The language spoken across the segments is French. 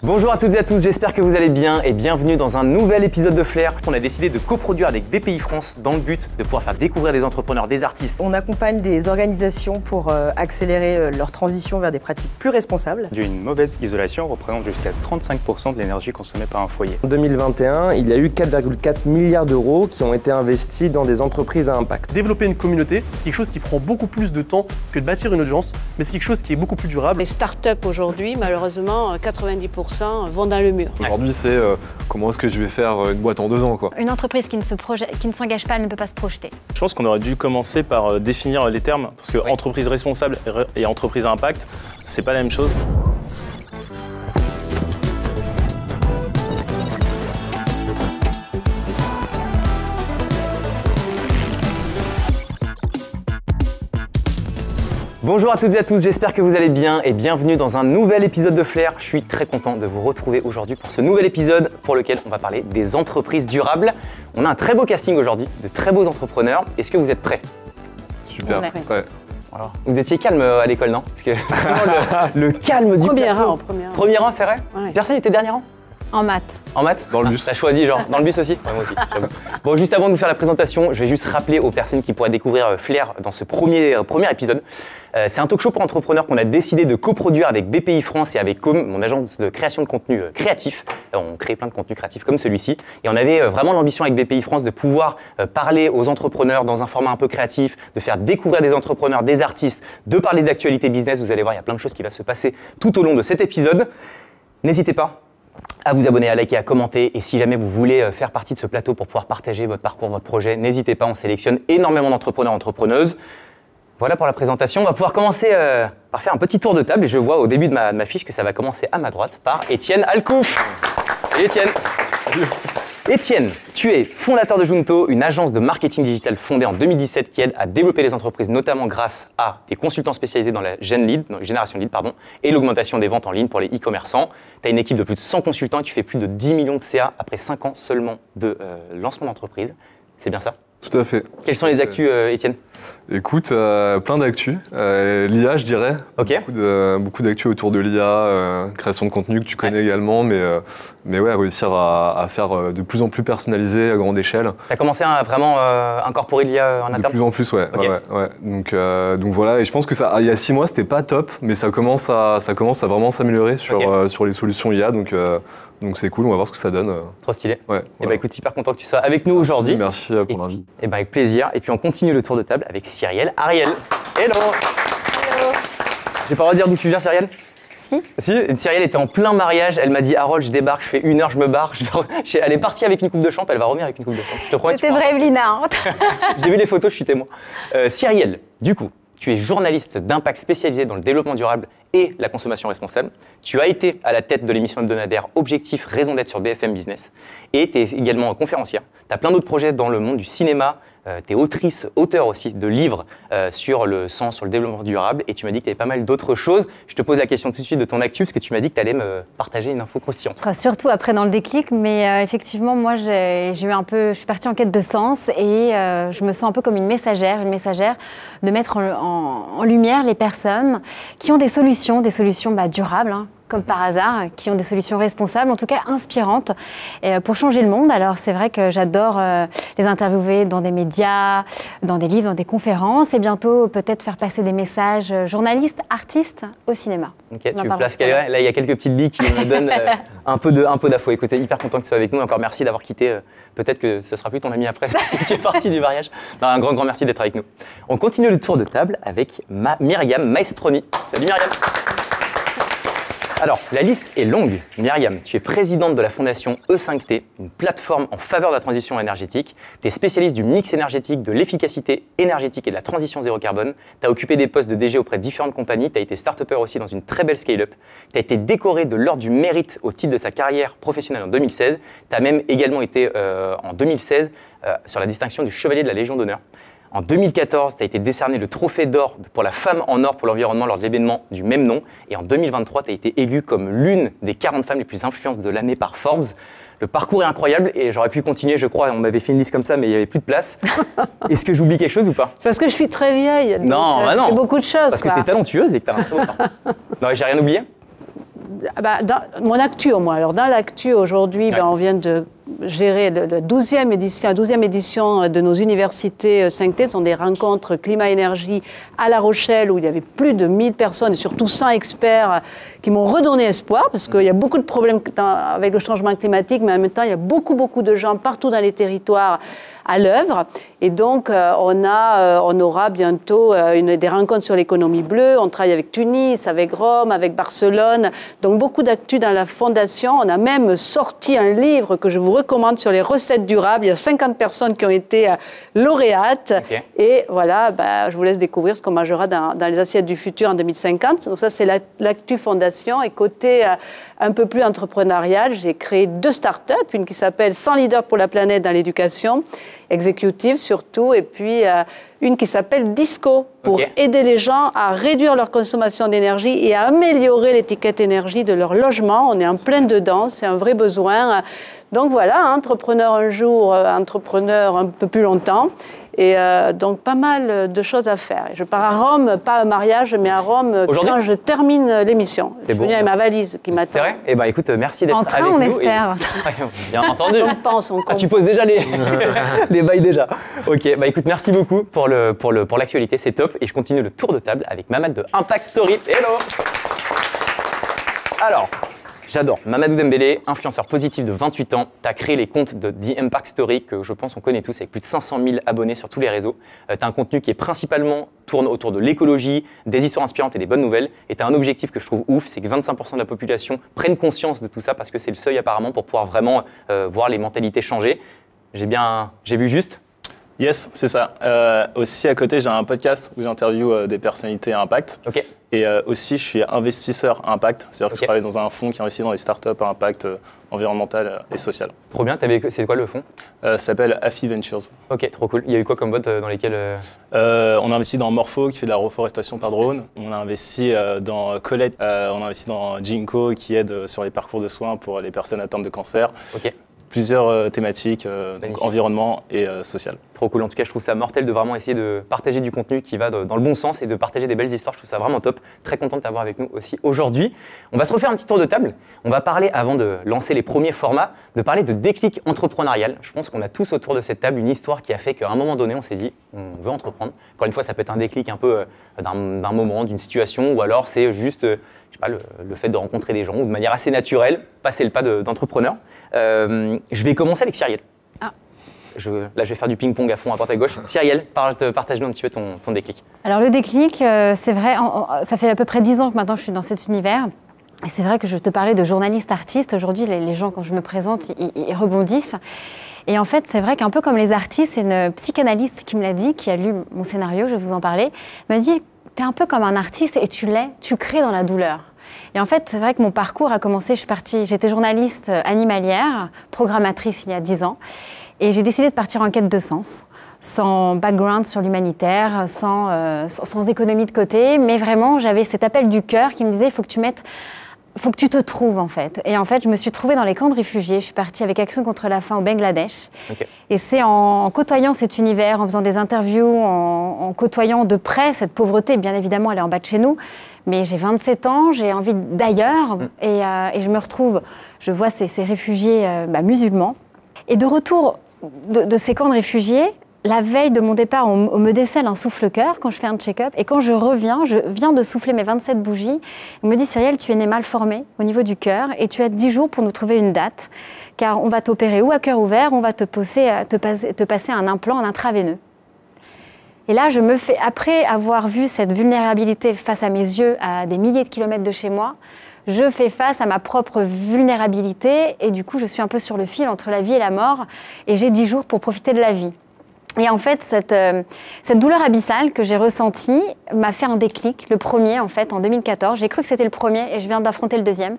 Bonjour à toutes et à tous, j'espère que vous allez bien et bienvenue dans un nouvel épisode de Flair. On a décidé de coproduire avec BPI France dans le but de pouvoir faire découvrir des entrepreneurs, des artistes. On accompagne des organisations pour accélérer leur transition vers des pratiques plus responsables. Une mauvaise isolation représente jusqu'à 35% de l'énergie consommée par un foyer. En 2021, il y a eu 4,4 milliards d'euros qui ont été investis dans des entreprises à impact. Développer une communauté, c'est quelque chose qui prend beaucoup plus de temps que de bâtir une audience, mais c'est quelque chose qui est beaucoup plus durable. Les startups aujourd'hui, malheureusement, 90% vont dans le mur. Aujourd'hui, c'est comment est-ce que je vais faire une boîte en 2 ans, quoi. Une entreprise qui ne s'engage pas, elle ne peut pas se projeter. Je pense qu'on aurait dû commencer par définir les termes, parce que entreprise responsable et entreprise à impact, c'est pas la même chose. Bonjour à toutes et à tous, j'espère que vous allez bien et bienvenue dans un nouvel épisode de Flair. Je suis très content de vous retrouver aujourd'hui pour ce nouvel épisode pour lequel on va parler des entreprises durables. On a un très beau casting aujourd'hui, de très beaux entrepreneurs. Est-ce que vous êtes prêts? Super. Ouais. Alors, vous étiez calme à l'école, non? Parce que vraiment, le calme du Premier plateau. rang, premier rang. C'est vrai? Ouais. Personne n'était dernier rang? En maths. En maths? Dans le bus. T'as choisi genre, dans le bus aussi? Ouais, moi aussi. J'avoue. Bon, juste avant de vous faire la présentation, je vais juste rappeler aux personnes qui pourraient découvrir Flair dans ce premier épisode. C'est un talk show pour entrepreneurs qu'on a décidé de coproduire avec BPI France et avec Com, mon agence de création de contenu créatif. On crée plein de contenus créatifs comme celui-ci. Et on avait vraiment l'ambition avec BPI France de pouvoir parler aux entrepreneurs dans un format un peu créatif, de faire découvrir des entrepreneurs, des artistes, de parler d'actualité business. Vous allez voir, il y a plein de choses qui vont se passer tout au long de cet épisode. N'hésitez pas à vous abonner, à liker, à commenter. Et si jamais vous voulez faire partie de ce plateau pour pouvoir partager votre parcours, votre projet, n'hésitez pas, on sélectionne énormément d'entrepreneurs, entrepreneuses. Voilà pour la présentation. On va pouvoir commencer par faire un petit tour de table. Et je vois au début de ma fiche que ça va commencer à ma droite par Étienne Alcouf. Salut Étienne. Étienne, tu es fondateur de Junto, une agence de marketing digital fondée en 2017 qui aide à développer les entreprises, notamment grâce à des consultants spécialisés dans la génération lead, et l'augmentation des ventes en ligne pour les e-commerçants. Tu as une équipe de plus de 100 consultants et tu fais plus de 10 millions de CA après 5 ans seulement de lancement d'entreprise. C'est bien ça? Tout à fait. Quelles sont les actus, Étienne? Écoute, plein d'actu. L'IA, je dirais. Ok. Beaucoup d'actu autour de l'IA, création de contenu que tu connais également, mais ouais, réussir à faire de plus en plus personnalisé à grande échelle. Tu as commencé à vraiment incorporer l'IA en interne? De plus en plus, ouais. Okay. Ouais. Donc voilà, et je pense que ça, il y a 6 mois, c'était pas top, mais ça commence à vraiment s'améliorer sur les solutions IA. Donc c'est cool, on va voir ce que ça donne. Trop stylé. Ouais, Et bah écoute, hyper content que tu sois avec nous aujourd'hui. Merci pour l'invite. Et bah avec plaisir. Et puis on continue le tour de table avec Cyrielle Ariel. Hello. Hello. J'ai pas le droit de dire d'où tu viens, Cyrielle? Si. Cyrielle était en plein mariage, elle m'a dit Harold, je débarque, je fais 1 heure, je me barre. Elle est partie avec une coupe de champ, elle va revenir avec une coupe de champ. Je te promets. C'était vrai, Evelyna. J'ai vu les photos, je suis témoin. Cyrielle, du coup, tu es journaliste d'impact spécialisé dans le développement durable et la consommation responsable. Tu as été à la tête de l'émission hebdomadaire Objectif Raison d'être sur BFM Business et tu es également conférencière. Tu as plein d'autres projets dans le monde du cinéma. Tu es auteur aussi de livres sur le sens, sur le développement durable et tu m'as dit que tu avais pas mal d'autres choses. Je te pose la question tout de suite de ton actu parce que tu m'as dit que tu allais me partager une info croustillante. Ce sera surtout après dans le déclic, mais effectivement, moi, je suis partie en quête de sens et je me sens un peu comme une messagère de mettre en lumière les personnes qui ont des solutions durables, comme par hasard, qui ont des solutions responsables, en tout cas inspirantes, pour changer le monde. Alors c'est vrai que j'adore les interviewer dans des médias, dans des livres, dans des conférences, et bientôt peut-être faire passer des messages journalistes, artistes au cinéma. Ok, tu places là, il y a quelques petites billes qui me donnent un peu d'infos. Écoutez, hyper content que tu sois avec nous. Encore merci d'avoir quitté. Peut-être que ce sera plus ton ami après, parce que tu es parti du mariage. Non, un grand merci d'être avec nous. On continue le tour de table avec Myriam Maestroni. Salut Myriam. Alors, la liste est longue. Myriam, tu es présidente de la fondation E5T, une plateforme en faveur de la transition énergétique. Tu es spécialiste du mix énergétique, de l'efficacité énergétique et de la transition zéro carbone. Tu as occupé des postes de DG auprès de différentes compagnies. Tu as été start-upper aussi dans une très belle scale-up. Tu as été décoré de l'Ordre du Mérite au titre de ta carrière professionnelle en 2016. Tu as même également été en 2016 sur la distinction du Chevalier de la Légion d'honneur. En 2014, tu as été décerné le trophée d'or pour la femme en or pour l'environnement lors de l'événement du même nom. Et en 2023, tu as été élue comme l'une des 40 femmes les plus influentes de l'année par Forbes. Le parcours est incroyable et j'aurais pu continuer, je crois. On m'avait fait une liste comme ça, mais il n'y avait plus de place. Est-ce que j'oublie quelque chose ou pas? C'est parce que je suis très vieille. Non, bah non. Beaucoup de choses. Parce que tu es talentueuse et que tu as un très beau parcours. Non, j'ai rien oublié? Mon actu, au moins. Alors, dans l'actu, aujourd'hui, on vient de gérer la 12e édition de nos universités 5T. Ce sont des rencontres climat-énergie à La Rochelle, où il y avait plus de 1000 personnes et surtout 100 experts qui m'ont redonné espoir, parce qu'il y a beaucoup de problèmes avec le changement climatique, mais en même temps, il y a beaucoup de gens partout dans les territoires à l'œuvre. Et donc, on aura bientôt des rencontres sur l'économie bleue. On travaille avec Tunis, avec Rome, avec Barcelone. Donc, beaucoup d'actu dans la fondation. On a même sorti un livre que je vous recommande sur les recettes durables. Il y a 50 personnes qui ont été lauréates. Okay. Et voilà, je vous laisse découvrir ce qu'on mangera dans les assiettes du futur en 2050. Donc ça, c'est l'actu fondation. Et côté un peu plus entrepreneurial, j'ai créé 2 startups. Une qui s'appelle 100 leaders pour la planète dans l'éducation, exécutive surtout, et puis une qui s'appelle Disco, pour aider les gens à réduire leur consommation d'énergie et à améliorer l'étiquette énergie de leur logement. On est en plein dedans, c'est un vrai besoin. Donc voilà, entrepreneur un jour, entrepreneur un peu plus longtemps. Et donc, pas mal de choses à faire. Je pars à Rome, pas à mariage, mais à Rome quand je termine l'émission. Je suis venue avec ma valise qui m'attend. C'est vrai ? Eh bien, écoute, merci d'être avec nous. En train, on espère. Bien entendu. On pense, on compte. Tu poses déjà les bails déjà. Ok, écoute, merci beaucoup pour l'actualité, c'est top. Et je continue le tour de table avec Mamadou de Impact Story. Hello. Alors, j'adore. Mamadou Dembélé, influenceur positif de 28 ans. Tu as créé les comptes de The Impact Story, que je pense on connaît tous, avec plus de 500 000 abonnés sur tous les réseaux. Tu as un contenu qui est principalement tourne autour de l'écologie, des histoires inspirantes et des bonnes nouvelles. Et tu as un objectif que je trouve ouf, c'est que 25% de la population prenne conscience de tout ça, parce que c'est le seuil apparemment pour pouvoir vraiment voir les mentalités changer. J'ai vu juste ? Yes, c'est ça. Aussi, à côté, j'ai un podcast où j'interviewe des personnalités à impact. Okay. Et aussi, je suis investisseur à impact. C'est-à-dire que je travaille dans un fonds qui investit dans les startups à impact environnemental et social. Trop bien. C'est quoi le fonds ? Ça s'appelle Afi Ventures. Ok, trop cool. Il y a eu quoi comme boîte dans lesquelles on a investi dans Morpho, qui fait de la reforestation par drone. On a investi dans Colette. On a investi dans Ginkgo, qui aide sur les parcours de soins pour les personnes atteintes de cancer. Ok. Plusieurs thématiques, donc environnement et social. Trop cool. En tout cas, je trouve ça mortel de vraiment essayer de partager du contenu qui va dans le bon sens et de partager des belles histoires. Je trouve ça vraiment top. Très content de t'avoir avec nous aussi aujourd'hui. On va se refaire un petit tour de table. On va parler, avant de lancer les premiers formats, de parler de déclic entrepreneurial. Je pense qu'on a tous autour de cette table une histoire qui a fait qu'à un moment donné, on s'est dit, on veut entreprendre. Encore une fois, ça peut être un déclic un peu d'un moment, d'une situation, ou alors c'est juste je sais pas, le fait de rencontrer des gens ou de manière assez naturelle, passer le pas d'entrepreneur. Je vais commencer avec Cyrielle. Là, je vais faire du ping-pong à fond, à droite à gauche. Cyrielle, partage-nous un petit peu ton déclic. Alors, le déclic, c'est vrai, ça fait à peu près 10 ans que maintenant je suis dans cet univers. Et c'est vrai que je te parlais de journaliste-artiste. Aujourd'hui, les gens, quand je me présente, ils rebondissent. Et en fait, c'est vrai qu'un peu comme les artistes, c'est une psychanalyste qui me l'a dit, qui a lu mon scénario, je vais vous en parler, m'a dit, t'es un peu comme un artiste et tu crées dans la douleur. Et en fait, c'est vrai que mon parcours a commencé, j'étais journaliste animalière, programmatrice il y a 10 ans, et j'ai décidé de partir en quête de sens, sans background sur l'humanitaire, sans économie de côté, mais vraiment, j'avais cet appel du cœur qui me disait, il faut que tu te trouves en fait. Et en fait, je me suis trouvée dans les camps de réfugiés. Je suis partie avec Action contre la faim au Bangladesh. Okay. Et c'est en côtoyant cet univers, en faisant des interviews, en côtoyant de près cette pauvreté, bien évidemment, elle est en bas de chez nous. Mais j'ai 27 ans, j'ai envie d'ailleurs. Et je me retrouve, je vois ces réfugiés musulmans. Et de retour de ces camps de réfugiés, la veille de mon départ, on me décèle un souffle-cœur quand je fais un check-up. Et quand je viens de souffler mes 27 bougies, on me dit « Cyrielle, tu es née mal formée au niveau du cœur et tu as 10 jours pour nous trouver une date, car on va t'opérer ou à cœur ouvert, on va te passer un implant, un intraveineux. » Et là, après avoir vu cette vulnérabilité face à mes yeux, à des milliers de kilomètres de chez moi, je fais face à ma propre vulnérabilité et du coup, je suis un peu sur le fil entre la vie et la mort et j'ai 10 jours pour profiter de la vie. Et en fait, cette douleur abyssale que j'ai ressentie m'a fait un déclic, le premier en fait, en 2014. J'ai cru que c'était le premier et je viens d'affronter le deuxième.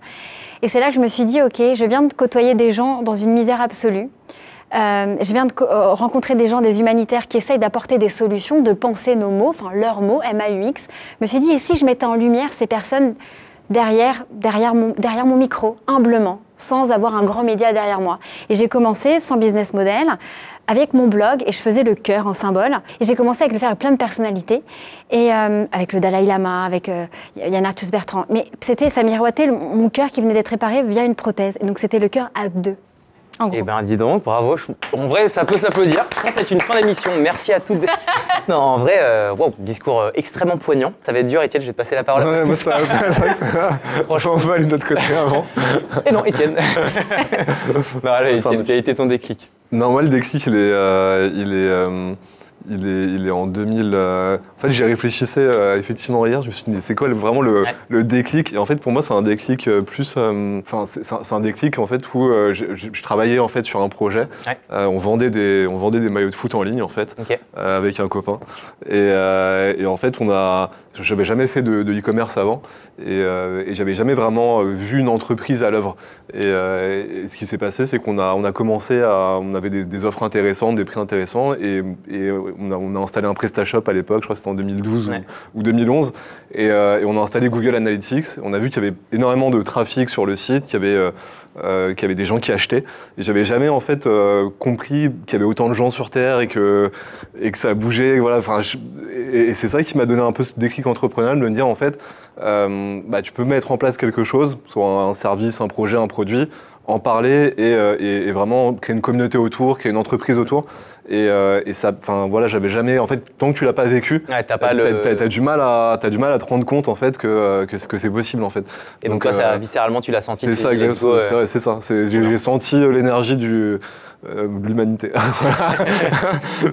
Et c'est là que je me suis dit, ok, je viens de côtoyer des gens dans une misère absolue. Je viens de rencontrer des gens, des humanitaires qui essayent d'apporter des solutions, de penser nos mots, enfin leurs mots, MAUX. Je me suis dit, et si je mettais en lumière ces personnes derrière mon micro, humblement, sans avoir un grand média derrière moi. Et j'ai commencé sans business model, avec mon blog et je faisais le cœur en symbole. Et j'ai commencé à le faire avec plein de personnalités, et avec le Dalai Lama, avec Yann Arthus Bertrand. Mais ça miroitait mon cœur qui venait d'être réparé via une prothèse. Et donc c'était le cœur à 2. Eh ben dis donc, bravo. En vrai, ça peut s'applaudir. Je pense que c'est une fin d'émission. Merci à toutes. Non, en vrai, discours extrêmement poignant. Ça va être dur, Étienne, je vais te passer la parole. Ouais, moi, ça franchement, on va aller de l'autre côté avant. Et non, Étienne. Non, allez, Étienne, quel a été ton déclic? Non, moi, le déclic, il est en 2000. En fait, j'y réfléchissais effectivement hier. Je me suis dit, c'est quoi vraiment le déclic? Et en fait, pour moi, c'est un déclic plus. Enfin, c'est un déclic en fait où je travaillais en fait sur un projet. Ouais. On vendait des maillots de foot en ligne en fait, avec un copain. Et en fait, j'avais jamais fait de e-commerce avant et j'avais jamais vraiment vu une entreprise à l'œuvre. Et ce qui s'est passé, c'est qu'on a commencé on avait des offres intéressantes, des prix intéressants et on a installé un PrestaShop à l'époque, je crois que c'était en 2012 ou 2011, et on a installé Google Analytics. On a vu qu'il y avait énormément de trafic sur le site, qu'il y avait des gens qui achetaient. Et j'avais jamais en fait compris qu'il y avait autant de gens sur Terre et que ça bougeait. Voilà, et c'est ça qui m'a donné un peu ce déclic entrepreneurial de me dire en fait, tu peux mettre en place quelque chose, soit un service, un projet, un produit, en parler et vraiment créer une communauté autour, créer une entreprise autour. Et ça, enfin voilà, j'avais jamais, en fait, tant que tu l'as pas vécu, t'as du mal à te rendre compte en fait que c'est possible en fait. Et donc toi, ça, viscéralement, tu l'as senti. C'est ça, exactement. C'est ça. J'ai senti l'énergie de l'humanité.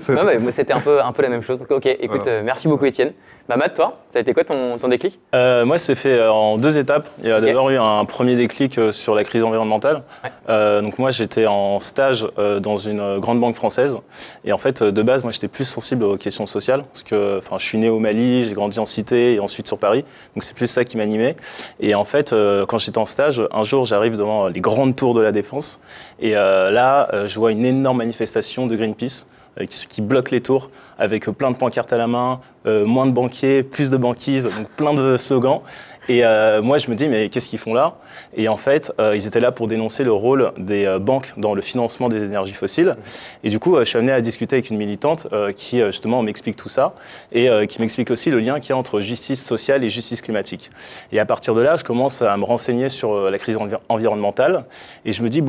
Non, mais moi, c'était un peu la même chose. Donc, ok, écoute, merci beaucoup, Étienne. Matt, toi, ça a été quoi ton déclic? Moi, c'est fait en 2 étapes. Il y a d'abord eu un premier déclic sur la crise environnementale. Donc moi, j'étais en stage dans une grande banque française. Et en fait, de base, moi, j'étais plus sensible aux questions sociales. Parce que je suis né au Mali, j'ai grandi en cité et ensuite sur Paris. Donc c'est plus ça qui m'animait. Et en fait, quand j'étais en stage, un jour, j'arrive devant les grandes tours de la Défense. Et là, je vois une énorme manifestation de Greenpeace qui bloque les tours avec plein de pancartes à la main, moins de banquiers, plus de banquises, donc plein de slogans. Et moi, je me dis, mais qu'est-ce qu'ils font là? Et en fait, ils étaient là pour dénoncer le rôle des banques dans le financement des énergies fossiles. Et du coup, je suis amené à discuter avec une militante qui, justement, m'explique tout ça et qui m'explique aussi le lien qu'il y a entre justice sociale et justice climatique. Et à partir de là, je commence à me renseigner sur la crise environnementale. Et je me dis,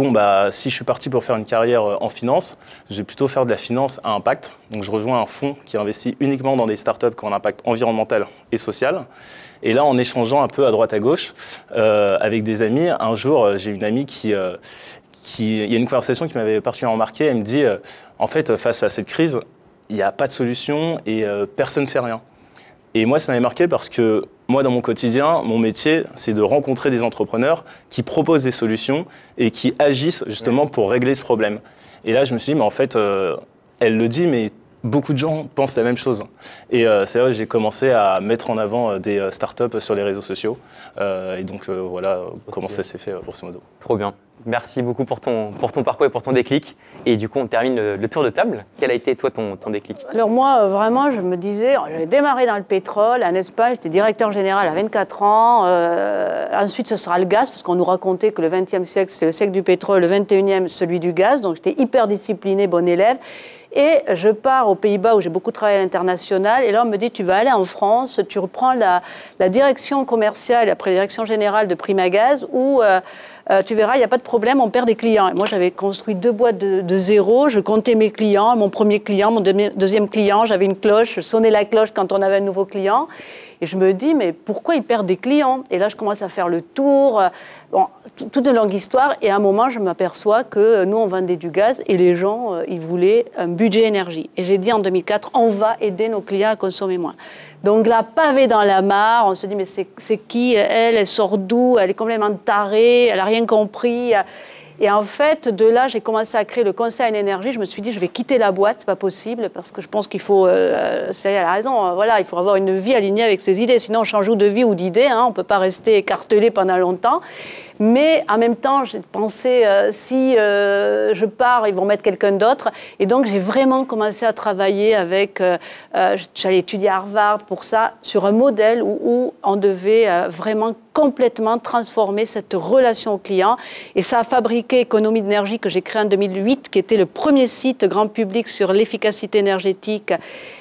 si je suis parti pour faire une carrière en finance, je vais plutôt faire de la finance à impact. Donc, je rejoins un fonds qui investit uniquement dans des startups qui ont un impact environnemental et social. Et là, en échangeant un peu à droite à gauche avec des amis, un jour, j'ai une amie il y a une conversation qui m'avait particulièrement marqué. Elle me dit, en fait, face à cette crise, il n'y a pas de solution et personne ne fait rien. Et moi, ça m'avait marqué parce que moi, dans mon quotidien, mon métier, c'est de rencontrer des entrepreneurs qui proposent des solutions et qui agissent justement pour régler ce problème. Et là, je me suis dit, mais en fait, elle le dit, mais beaucoup de gens pensent la même chose. Et c'est vrai que j'ai commencé à mettre en avant des startups sur les réseaux sociaux. Et donc voilà comment ça s'est fait grosso modo. Trop bien. Merci beaucoup pour ton parcours et pour ton déclic. Et du coup, on termine le tour de table. Quel a été, toi, ton déclic? Alors moi, vraiment, je me disais, j'avais démarré dans le pétrole. En Espagne, j'étais directeur général à 24 ans. Ensuite, ce sera le gaz, parce qu'on nous racontait que le 20e siècle, c'était le siècle du pétrole, le 21e, celui du gaz. Donc, j'étais hyper discipliné, bon élève. Et je pars aux Pays-Bas où j'ai beaucoup travaillé à l'international. Et là, on me dit, tu vas aller en France, tu reprends la direction commerciale, après la direction générale de Primagaz, où tu verras, il n'y a pas de problème, on perd des clients. Et moi, j'avais construit 2 boîtes de zéro. Je comptais mes clients, mon premier client, mon deuxième client. J'avais une cloche, je sonnais la cloche quand on avait un nouveau client. Et je me dis, mais pourquoi ils perdent des clients? Et là, je commence à faire le tour. Bon, toute une longue histoire. Et à un moment, je m'aperçois que nous, on vendait du gaz et les gens, ils voulaient un budget énergie. Et j'ai dit en 2004, on va aider nos clients à consommer moins. Donc là, pavé dans la mare, on se dit, mais c'est qui? Elle sort d'où? Elle est complètement tarée, elle n'a rien compris. Et en fait, de là, j'ai commencé à créer le conseil en énergie. Je me suis dit, je vais quitter la boîte, c'est pas possible, parce que je pense qu'il faut, elle a raison, voilà, il faut avoir une vie alignée avec ses idées. Sinon, on change ou de vie ou d'idée, hein, on ne peut pas rester écartelé pendant longtemps. Mais en même temps, j'ai pensé, si je pars, ils vont mettre quelqu'un d'autre. Et donc, j'ai vraiment commencé à travailler avec, j'allais étudier à Harvard pour ça, sur un modèle où on devait vraiment complètement transformer cette relation au client. Et ça a fabriqué Économie d'énergie que j'ai créé en 2008, qui était le premier site grand public sur l'efficacité énergétique.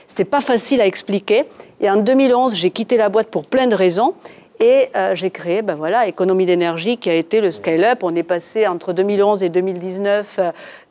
C'était pas facile à expliquer. Et en 2011, j'ai quitté la boîte pour plein de raisons. Et j'ai créé Économie d'énergie qui a été le scale-up. On est passé entre 2011 et 2019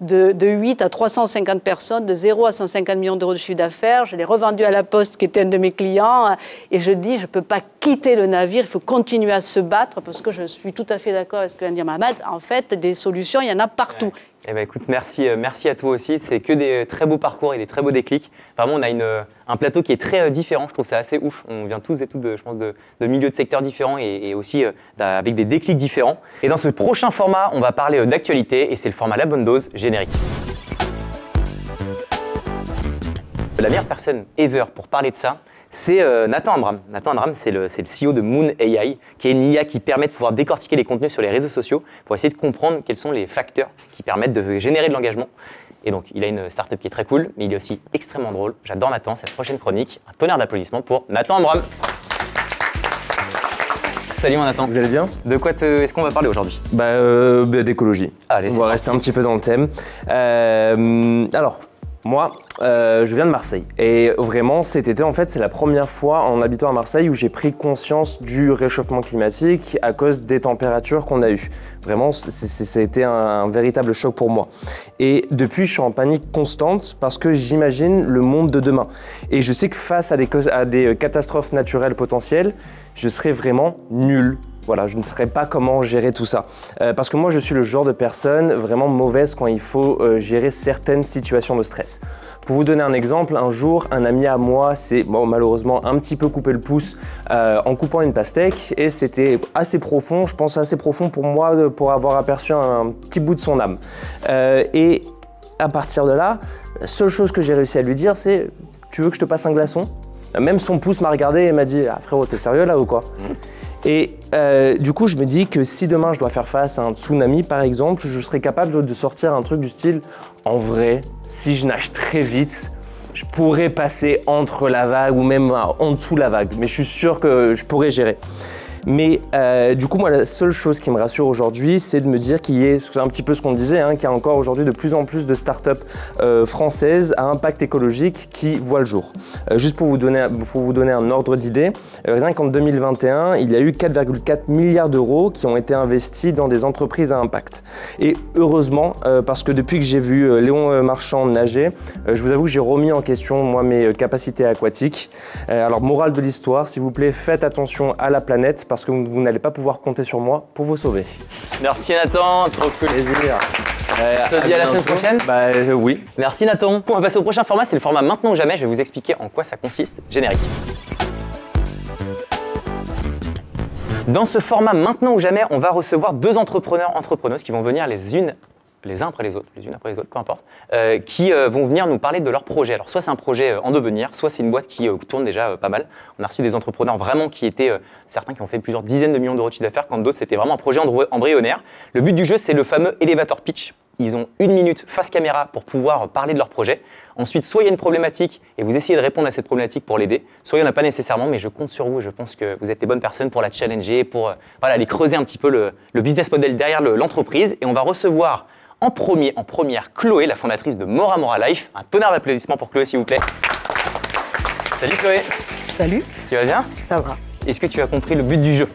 de 8 à 350 personnes, de 0 à 150 millions d'euros de chiffre d'affaires. Je l'ai revendu à La Poste, qui était un de mes clients. Et je dis, je ne peux pas quitter le navire, il faut continuer à se battre parce que je suis tout à fait d'accord avec ce que vient de dire Mohamed. En fait, des solutions, il y en a partout. Ouais. Eh ben, écoute, merci à toi aussi. C'est que des très beaux parcours et des très beaux déclics. Vraiment, on a un plateau qui est très différent. Je trouve ça assez ouf. On vient tous et toutes, je pense, de milieux de secteurs différents et aussi avec des déclics différents. Et dans ce prochain format, on va parler d'actualité et c'est le format La Bonne Dose générique. La meilleure personne ever pour parler de ça, c'est Nathan Amram. Nathan Amram, c'est le CEO de Moon AI, qui est une IA qui permet de pouvoir décortiquer les contenus sur les réseaux sociaux pour essayer de comprendre quels sont les facteurs qui permettent de générer de l'engagement. Et donc, il a une startup qui est très cool, mais il est aussi extrêmement drôle. J'adore Nathan, cette prochaine chronique. Un tonnerre d'applaudissements pour Nathan Amram. Salut mon Nathan. Vous allez bien? De quoi est-ce qu'on va parler aujourd'hui? D'écologie. Allez, on va rester un petit peu dans le thème. Alors, moi, je viens de Marseille et vraiment cet été en fait c'est la première fois en habitant à Marseille où j'ai pris conscience du réchauffement climatique à cause des températures qu'on a eues. Vraiment ça a été un véritable choc pour moi. Et depuis je suis en panique constante parce que j'imagine le monde de demain. Et je sais que face à des catastrophes naturelles potentielles, je serais vraiment nul. Voilà, je ne saurais pas comment gérer tout ça. Parce que moi, je suis le genre de personne vraiment mauvaise quand il faut gérer certaines situations de stress. Pour vous donner un exemple, un jour, un ami à moi s'est malheureusement un petit peu coupé le pouce en coupant une pastèque et c'était assez profond, je pense assez profond pour moi pour avoir aperçu un petit bout de son âme. Et à partir de là, la seule chose que j'ai réussi à lui dire, c'est « Tu veux que je te passe un glaçon ?» Même son pouce m'a regardé et m'a dit « Ah frérot, t'es sérieux là ou quoi ?» Et du coup, je me dis que si demain je dois faire face à un tsunami, par exemple, je serais capable de sortir un truc du style « En vrai, si je nage très vite, je pourrais passer entre la vague ou même en dessous de la vague. Mais je suis sûr que je pourrais gérer. » Mais du coup, moi, la seule chose qui me rassure aujourd'hui, c'est de me dire c'est un petit peu ce qu'on disait, hein, qu'il y a encore aujourd'hui de plus en plus de startups françaises à impact écologique qui voient le jour. Juste pour vous donner un ordre d'idée, rien qu'en 2021, il y a eu 4,4 milliards d'euros qui ont été investis dans des entreprises à impact. Et heureusement, parce que depuis que j'ai vu Léon Marchand nager, je vous avoue que j'ai remis en question, moi, mes capacités aquatiques. Alors, morale de l'histoire, s'il vous plaît, faites attention à la planète, parce que vous n'allez pas pouvoir compter sur moi pour vous sauver. Merci Nathan, trop cool. Plaisir. Je te dis à la semaine prochaine. Oui. Merci Nathan. On va passer au prochain format, c'est le format Maintenant ou Jamais. Je vais vous expliquer en quoi ça consiste. Générique. Dans ce format Maintenant ou Jamais, on va recevoir deux entrepreneuses qui vont venir les uns après les autres, peu importe, qui vont venir nous parler de leur projet. Alors soit c'est un projet en devenir, soit c'est une boîte qui tourne déjà pas mal. On a reçu des entrepreneurs vraiment qui étaient, certains qui ont fait plusieurs dizaines de millions d'euros de chiffre d'affaires, quand d'autres c'était vraiment un projet embryonnaire. Le but du jeu, c'est le fameux elevator pitch. Ils ont 1 minute face caméra pour pouvoir parler de leur projet. Ensuite, soit il y a une problématique et vous essayez de répondre à cette problématique pour l'aider, soit il n'y en a pas nécessairement, mais je compte sur vous. Je pense que vous êtes les bonnes personnes pour la challenger, pour aller creuser un petit peu le business model derrière l'entreprise. Et on va recevoir en première, Chloé, la fondatrice de Mora Mora Life. Un tonnerre d'applaudissements pour Chloé, s'il vous plaît. Salut Chloé. Salut. Tu vas bien? Ça va. Est-ce que tu as compris le but du jeu?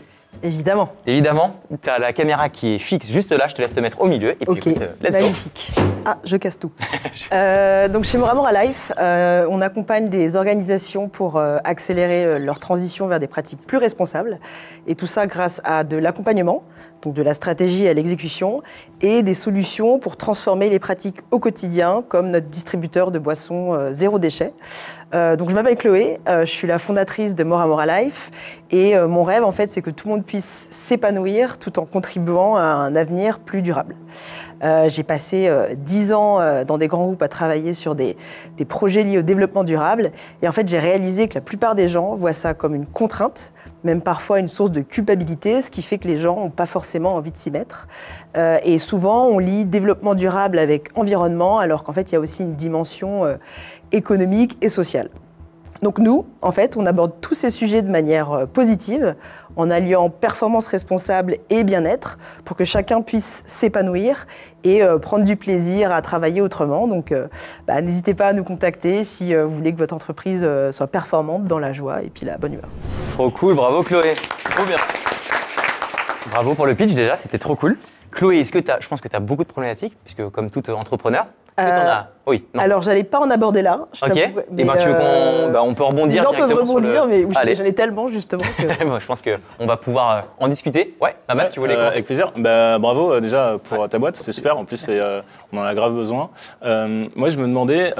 Évidemment. Évidemment. Tu as la caméra qui est fixe juste là, je te laisse te mettre au milieu. Et puis, ok, écoute, let's go. magnifique. Ah, je casse tout. Donc chez Mora Mora Life, on accompagne des organisations pour accélérer leur transition vers des pratiques plus responsables. Et tout ça grâce à de l'accompagnement, donc de la stratégie à l'exécution, et des solutions pour transformer les pratiques au quotidien, comme notre distributeur de boissons zéro déchet. Donc je m'appelle Chloé, je suis la fondatrice de Moramora Life et mon rêve en fait c'est que tout le monde puisse s'épanouir tout en contribuant à un avenir plus durable. J'ai passé 10 ans dans des grands groupes à travailler sur des projets liés au développement durable et en fait j'ai réalisé que la plupart des gens voient ça comme une contrainte, même parfois une source de culpabilité, ce qui fait que les gens n'ont pas forcément envie de s'y mettre. Et souvent on lie développement durable avec environnement alors qu'en fait il y a aussi une dimension économique et sociale. Donc nous, en fait, on aborde tous ces sujets de manière positive, en alliant performance responsable et bien-être, pour que chacun puisse s'épanouir et prendre du plaisir à travailler autrement. Donc n'hésitez pas à nous contacter si vous voulez que votre entreprise soit performante dans la joie et puis la bonne humeur. Trop cool, bravo Chloé. Trop bien. Bravo pour le pitch déjà, c'était trop cool. Chloé, je pense que tu as beaucoup de problématiques, puisque comme tout entrepreneur, oui, non. Alors, j'allais pas en aborder là. Ok. Et tu veux on peut rebondir directement. Les gens peuvent rebondir, mais j'en ai tellement justement que. Moi, je pense qu'on va pouvoir en discuter. Ouais, Ahmad, tu voulais commencer. Avec plaisir. Bravo déjà pour ta boîte, c'est super. En plus, on en a grave besoin. Moi, je me demandais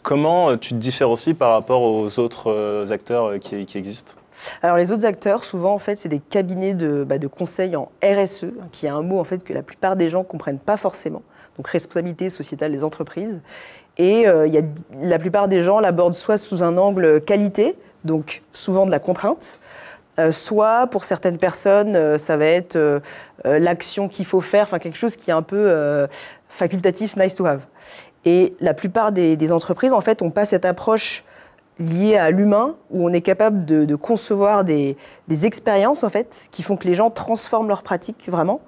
comment tu te différencies par rapport aux autres acteurs qui existent. Alors les autres acteurs, souvent en fait, c'est des cabinets de conseil en RSE, qui est un mot en fait que la plupart des gens comprennent pas forcément. Donc responsabilité sociétale des entreprises. Et la plupart des gens l'abordent soit sous un angle qualité, donc souvent de la contrainte, soit pour certaines personnes, ça va être l'action qu'il faut faire, enfin quelque chose qui est un peu facultatif, nice to have. Et la plupart des entreprises en fait n'ont pas cette approche lié à l'humain, où on est capable de concevoir des expériences en fait, qui font que les gens transforment leurs pratiques vraiment.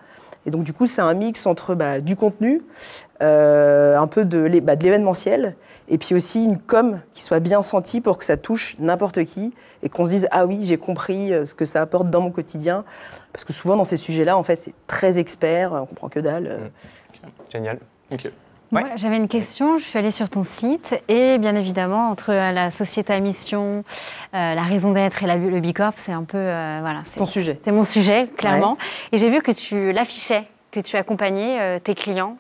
Et donc du coup, c'est un mix entre du contenu, un peu de l'événementiel, et puis aussi une com qui soit bien sentie pour que ça touche n'importe qui, et qu'on se dise « Ah oui, j'ai compris ce que ça apporte dans mon quotidien ». Parce que souvent, dans ces sujets-là, en fait, c'est très expert, on comprend que dalle. Génial. Ok. Ouais. Moi, j'avais une question. Je suis allée sur ton site et bien évidemment, entre la société à mission, la raison d'être et le Bicorp, c'est un peu... c'est ton sujet. C'est mon sujet, clairement. Ouais. Et j'ai vu que tu l'affichais, que tu accompagnais tes clients,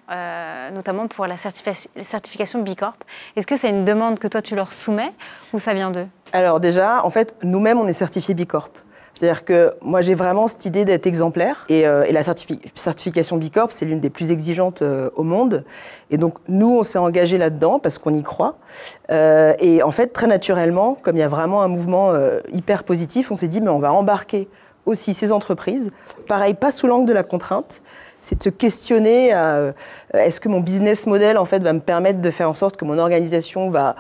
notamment pour la certification Bicorp. Est-ce que c'est une demande que toi, tu leur soumets ou ça vient d'eux? Alors déjà, en fait, nous-mêmes, on est certifiés Bicorp. C'est-à-dire que moi, j'ai vraiment cette idée d'être exemplaire. Et la certification Bicorp, c'est l'une des plus exigeantes au monde. Et donc, nous, on s'est engagés là-dedans parce qu'on y croit. Et en fait, très naturellement, comme il y a vraiment un mouvement hyper positif, on s'est dit, mais on va embarquer aussi ces entreprises. Pareil, pas sous l'angle de la contrainte. C'est de se questionner est-ce que mon business model, en fait, va me permettre de faire en sorte que mon organisation va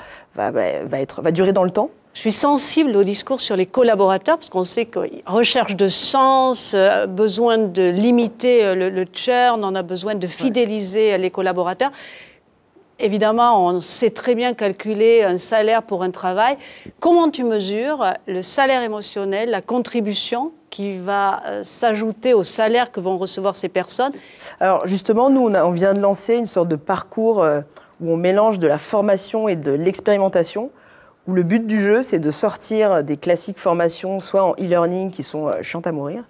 durer dans le temps. Je suis sensible au discours sur les collaborateurs, parce qu'on sait que recherche de sens, besoin de limiter le churn, on a besoin de fidéliser les collaborateurs. Évidemment, on sait très bien calculer un salaire pour un travail. Comment tu mesures le salaire émotionnel, la contribution qui va s'ajouter au salaire que vont recevoir ces personnes? Alors justement, nous, on vient de lancer une sorte de parcours où on mélange de la formation et de l'expérimentation, où le but du jeu, c'est de sortir des classiques formations, soit en e-learning, qui sont chiantes à mourir,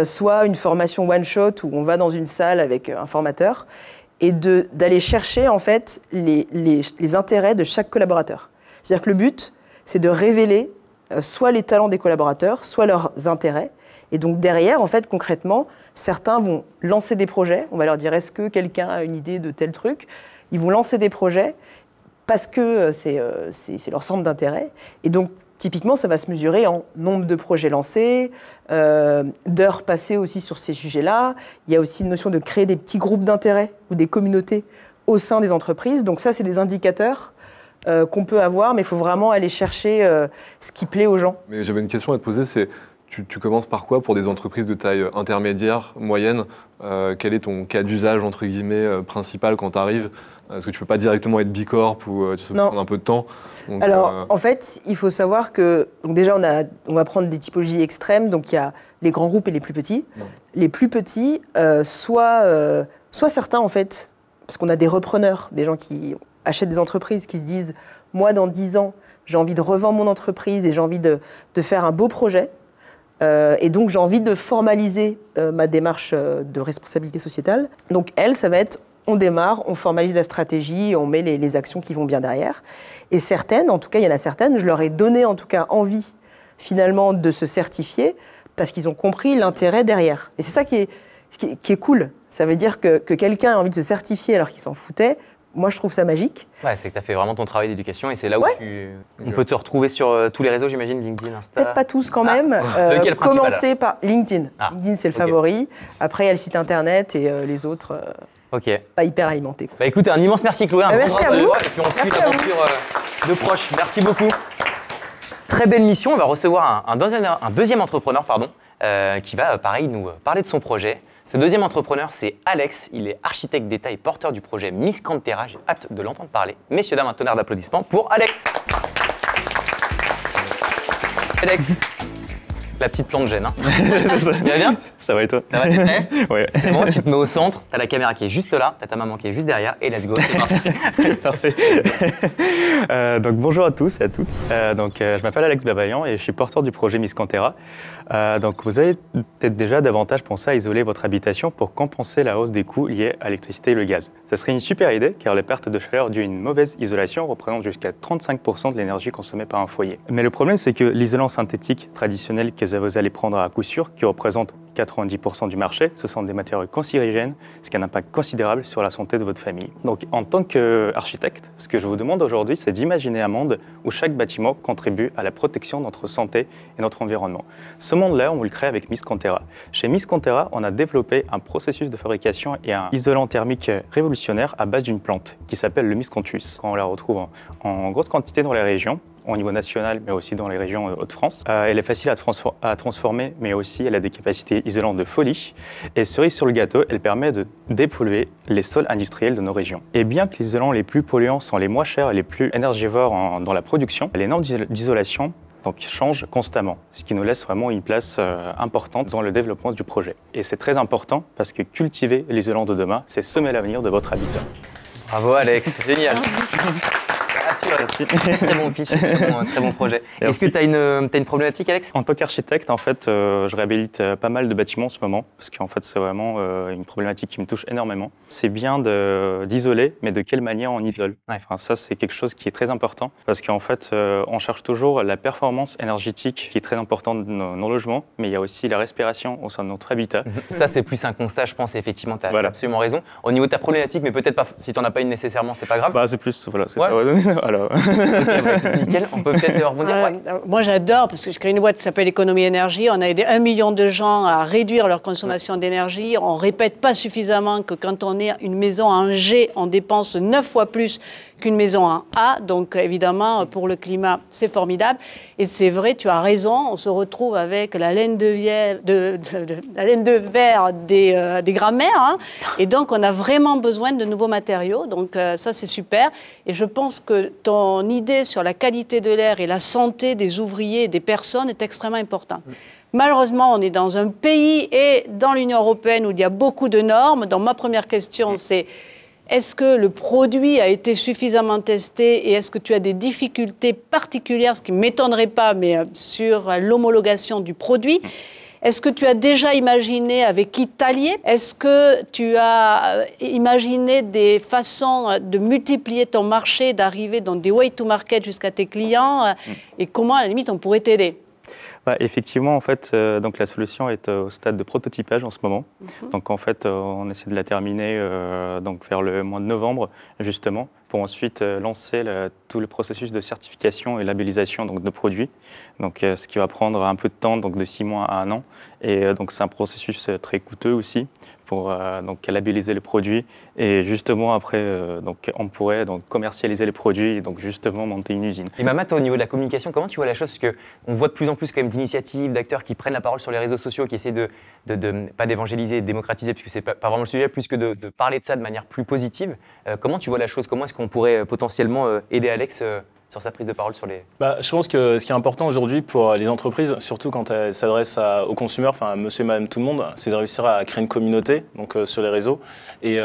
soit une formation one-shot, où on va dans une salle avec un formateur, et d'aller chercher, en fait, les intérêts de chaque collaborateur. C'est-à-dire que le but, c'est de révéler soit les talents des collaborateurs, soit leurs intérêts. Et donc derrière, en fait, concrètement, certains vont lancer des projets. On va leur dire, est-ce que quelqu'un a une idée de tel truc? Ils vont lancer des projets, parce que c'est leur centre d'intérêt. Et donc, typiquement, ça va se mesurer en nombre de projets lancés, d'heures passées aussi sur ces sujets-là. Il y a aussi une notion de créer des petits groupes d'intérêt ou des communautés au sein des entreprises. Donc ça, c'est des indicateurs qu'on peut avoir, mais il faut vraiment aller chercher ce qui plaît aux gens. Mais j'avais une question à te poser, c'est tu commences par quoi pour des entreprises de taille intermédiaire, moyenne? Quel est ton cas d'usage, entre guillemets, principal quand tu arrives? Est-ce que tu ne peux pas directement être Bicorp ou tu peux prendre un peu de temps? Donc, alors, en fait, il faut savoir que donc déjà, on va prendre des typologies extrêmes. Donc, il y a les grands groupes et les plus petits. Les plus petits, soit certains, en fait, parce qu'on a des repreneurs, des gens qui achètent des entreprises, qui se disent « Moi, dans 10 ans, j'ai envie de revendre mon entreprise et j'ai envie de faire un beau projet. Et donc, j'ai envie de formaliser ma démarche de responsabilité sociétale. » Donc, elle, ça va être on démarre, on formalise la stratégie, on met les actions qui vont bien derrière. Et certaines, en tout cas, il y en a certaines, je leur ai donné en tout cas envie finalement de se certifier parce qu'ils ont compris l'intérêt derrière. Et c'est ça qui est cool. Ça veut dire que quelqu'un a envie de se certifier alors qu'il s'en foutait. Moi, je trouve ça magique. Ouais, c'est que tu as fait vraiment ton travail d'éducation et c'est là où on peut te retrouver sur tous les réseaux, j'imagine, LinkedIn, Insta. Peut-être pas tous quand même. Commencer par LinkedIn. LinkedIn, c'est le favori. Après, il y a le site internet et les autres, pas hyper alimentés. Bah écoute, un immense merci Chloé. Merci à vous. Et puis on suit l'aventure de proche. Merci beaucoup. Très belle mission. On va recevoir un deuxième entrepreneur qui va, pareil, nous parler de son projet. Ce deuxième entrepreneur, c'est Alex. Il est architecte d'État et porteur du projet Miscantera. J'ai hâte de l'entendre parler. Messieurs, dames, un tonnerre d'applaudissements pour Alex. Alex, la petite plante gêne. Hein. Tu vas bien? Ça va et toi? Ça va, t'es prêt? Ouais. C'est bon, tu te mets au centre, t'as la caméra qui est juste là, t'as ta maman qui est juste derrière, et let's go, c'est parti. Parfait. Donc bonjour à tous et à toutes. Je m'appelle Alex Babayan et je suis porteur du projet Miscantera. Donc vous avez peut-être déjà davantage pensé à isoler votre habitation pour compenser la hausse des coûts liés à l'électricité et le gaz. Ce serait une super idée car les pertes de chaleur dues à une mauvaise isolation représentent jusqu'à 35% de l'énergie consommée par un foyer. Mais le problème c'est que l'isolant synthétique traditionnel que vous allez prendre à coup sûr, qui représente 90% du marché, ce sont des matériaux cancérigènes, ce qui a un impact considérable sur la santé de votre famille. Donc en tant qu'architecte, ce que je vous demande aujourd'hui, c'est d'imaginer un monde où chaque bâtiment contribue à la protection de notre santé et notre environnement. Ce monde-là, on le crée avec Miscantera. Chez Miscantera, on a développé un processus de fabrication et un isolant thermique révolutionnaire à base d'une plante qui s'appelle le Miscanthus. Quand on la retrouve en grosse quantité dans les régions, au niveau national, mais aussi dans les régions Hauts-de-France. Elle est facile à transformer, mais aussi elle a des capacités isolantes de folie. Et cerise sur le gâteau, elle permet de dépolluer les sols industriels de nos régions. Et bien que les isolants les plus polluants sont les moins chers et les plus énergivores dans la production, les normes d'isolation changent constamment, ce qui nous laisse vraiment une place importante dans le développement du projet. Et c'est très important parce que cultiver l'isolant de demain, c'est semer l'avenir de votre habitat. Bravo Alex, génial. Très bon pitch, très bon projet. Est-ce que tu as une problématique, Alex? En tant qu'architecte, en fait, je réhabilite pas mal de bâtiments en ce moment, parce qu'en fait, c'est vraiment une problématique qui me touche énormément. C'est bien d'isoler, mais de quelle manière on isole? Enfin, ça, c'est quelque chose qui est très important, parce qu'en fait, on cherche toujours la performance énergétique, qui est très importante de nos logements, mais il y a aussi la respiration au sein de notre habitat. Ça, c'est plus un constat, je pense, et effectivement, tu as absolument raison. Au niveau de ta problématique, mais peut-être pas, si tu n'en as pas une nécessairement, c'est pas grave. Bah, c'est plus, voilà, c'est ça. Alors. Nickel, on peut peut-être rebondir. Moi j'adore parce que je crée une boîte qui s'appelle Économie Énergie. On a aidé 1 million de gens à réduire leur consommation d'énergie. On ne répète pas suffisamment que quand on est une maison en G, on dépense 9 fois plus qu'une maison en A. Donc évidemment, pour le climat, c'est formidable. Et c'est vrai, tu as raison, on se retrouve avec la laine de verre des grands-mères. Hein. Et donc, on a vraiment besoin de nouveaux matériaux. Donc ça, c'est super. Et je pense que ton idée sur la qualité de l'air et la santé des ouvriers et des personnes est extrêmement importante. Malheureusement, on est dans un pays et dans l'Union européenne où il y a beaucoup de normes. Donc ma première question, c'est est-ce que le produit a été suffisamment testé et est-ce que tu as des difficultés particulières, ce qui ne m'étonnerait pas, mais sur l'homologation du produit? Est-ce que tu as déjà imaginé avec qui t'allier? Est-ce que tu as imaginé des façons de multiplier ton marché, d'arriver dans des way to market jusqu'à tes clients? Et comment, à la limite, on pourrait t'aider? Effectivement, en fait, donc la solution est au stade de prototypage en ce moment. Donc en fait, on essaie de la terminer donc vers le mois de novembre, justement, pour ensuite lancer tout le processus de certification et labellisation donc, de produits. Donc, ce qui va prendre un peu de temps, donc de 6 mois à 1 an. Et donc c'est un processus très coûteux aussi pour donc labelliser les produits. Et justement après, donc on pourrait donc commercialiser les produits et donc justement monter une usine. Et Mamat, au niveau de la communication, comment tu vois la chose? Parce qu'on voit de plus en plus quand même d'initiatives, d'acteurs qui prennent la parole sur les réseaux sociaux, qui essaient de pas d'évangéliser, de démocratiser, puisque c'est pas vraiment le sujet, plus que de parler de ça de manière plus positive. Comment tu vois la chose? Comment est-ce qu'on pourrait potentiellement aider Alex sur sa prise de parole sur les... Je pense que ce qui est important aujourd'hui pour les entreprises, surtout quand elles s'adressent aux consommateurs, enfin à monsieur et madame tout le monde, c'est de réussir à créer une communauté donc, sur les réseaux. Et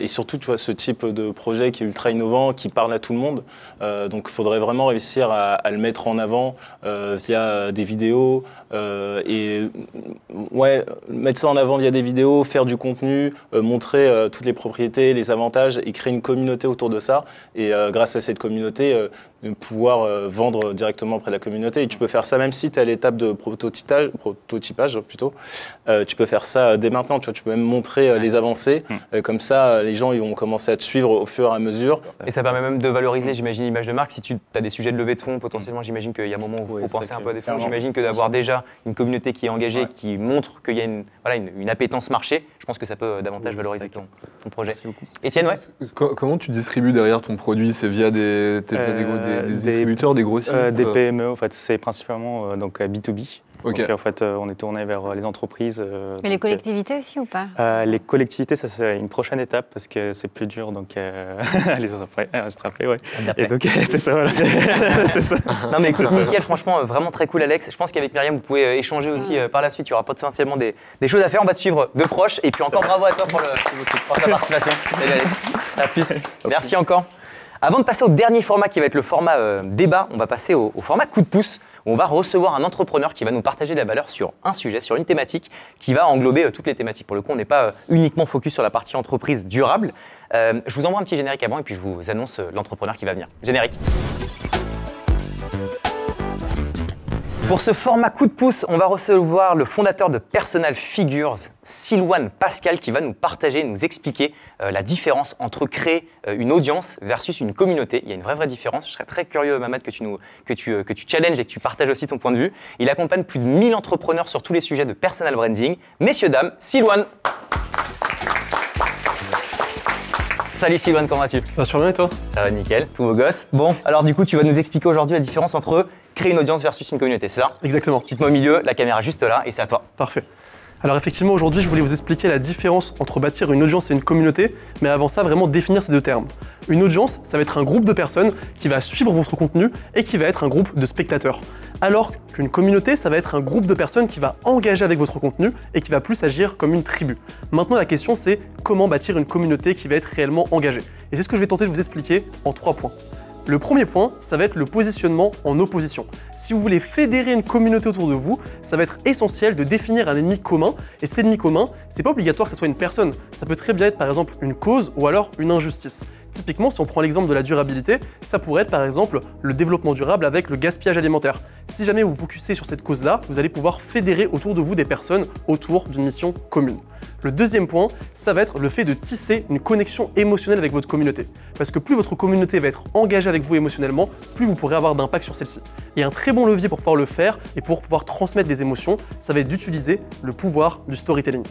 surtout, tu vois, ce type de projet qui est ultra innovant, qui parle à tout le monde. Donc il faudrait vraiment réussir à le mettre en avant via des vidéos. Mettre ça en avant via des vidéos, faire du contenu, montrer toutes les propriétés, les avantages et créer une communauté autour de ça. Et grâce à cette communauté, pouvoir vendre directement auprès de la communauté. Et tu peux faire ça même si tu es à l'étape de prototypage plutôt. Tu peux faire ça dès maintenant. Tu vois, tu peux même montrer les avancées. Comme ça, les gens ils vont commencer à te suivre au fur et à mesure. Et ça permet même de valoriser, j'imagine, l'image de marque. Si tu as des sujets de levée de fonds, potentiellement, j'imagine qu'il y a un moment où il faut penser un peu à des fonds. J'imagine que d'avoir déjà une communauté qui est engagée, qui montre qu'il y a une appétence marché, je pense que ça peut davantage valoriser ton projet. Étienne, Comment tu distribues derrière ton produit? C'est via des distributeurs, des grossistes? Des PME, en fait, c'est principalement donc B2B. Okay. Donc en fait, on est tourné vers les entreprises. Mais les collectivités aussi ou pas? Les collectivités, ça c'est une prochaine étape parce que c'est plus dur, donc les attraper, ouais. Et donc c'est ça, voilà. C'est ça. Non mais écoute, nickel, franchement, vraiment très cool, Alex. Je pense qu'avec Myriam, vous pouvez échanger aussi par la suite. Il y aura potentiellement des choses à faire. On va te suivre de proche. Et puis encore bravo à toi pour ta participation. Salut Alex. À plus. Merci encore. Avant de passer au dernier format qui va être le format débat, on va passer au format coup de pouce, où on va recevoir un entrepreneur qui va nous partager de la valeur sur un sujet, sur une thématique qui va englober toutes les thématiques. Pour le coup, on n'est pas uniquement focus sur la partie entreprise durable. Je vous envoie un petit générique avant et puis je vous annonce l'entrepreneur qui va venir. Générique. Pour ce format coup de pouce, on va recevoir le fondateur de Personal Figures, Silouane Pascal, qui va nous partager, nous expliquer la différence entre créer une audience versus une communauté. Il y a une vraie différence. Je serais très curieux, Mamad, que tu challenges et que tu partages aussi ton point de vue. Il accompagne plus de 1000 entrepreneurs sur tous les sujets de personal branding. Messieurs, dames, Silouane. Salut Silouane, comment vas-tu? Ça va super bien et toi? Ça va nickel, tout beau gosse. Bon, alors du coup, tu vas nous expliquer aujourd'hui la différence entre créer une audience versus une communauté, c'est ça? Exactement. Tu te mets au milieu, la caméra juste là et c'est à toi. Parfait. Alors effectivement, aujourd'hui, je voulais vous expliquer la différence entre bâtir une audience et une communauté, mais avant ça, vraiment définir ces deux termes. Une audience, ça va être un groupe de personnes qui va suivre votre contenu et qui va être un groupe de spectateurs. Alors qu'une communauté, ça va être un groupe de personnes qui va engager avec votre contenu et qui va plus agir comme une tribu. Maintenant, la question, c'est comment bâtir une communauté qui va être réellement engagée. Et c'est ce que je vais tenter de vous expliquer en 3 points. Le premier point, ça va être le positionnement en opposition. Si vous voulez fédérer une communauté autour de vous, ça va être essentiel de définir un ennemi commun. Et cet ennemi commun, c'est pas obligatoire que ce soit une personne. Ça peut très bien être par exemple une cause ou alors une injustice. Typiquement, si on prend l'exemple de la durabilité, ça pourrait être par exemple le développement durable avec le gaspillage alimentaire. Si jamais vous vous focussez sur cette cause-là, vous allez pouvoir fédérer autour de vous des personnes autour d'une mission commune. Le deuxième point, ça va être le fait de tisser une connexion émotionnelle avec votre communauté. Parce que plus votre communauté va être engagée avec vous émotionnellement, plus vous pourrez avoir d'impact sur celle-ci. Et un très bon levier pour pouvoir le faire et pour pouvoir transmettre des émotions, ça va être d'utiliser le pouvoir du storytelling.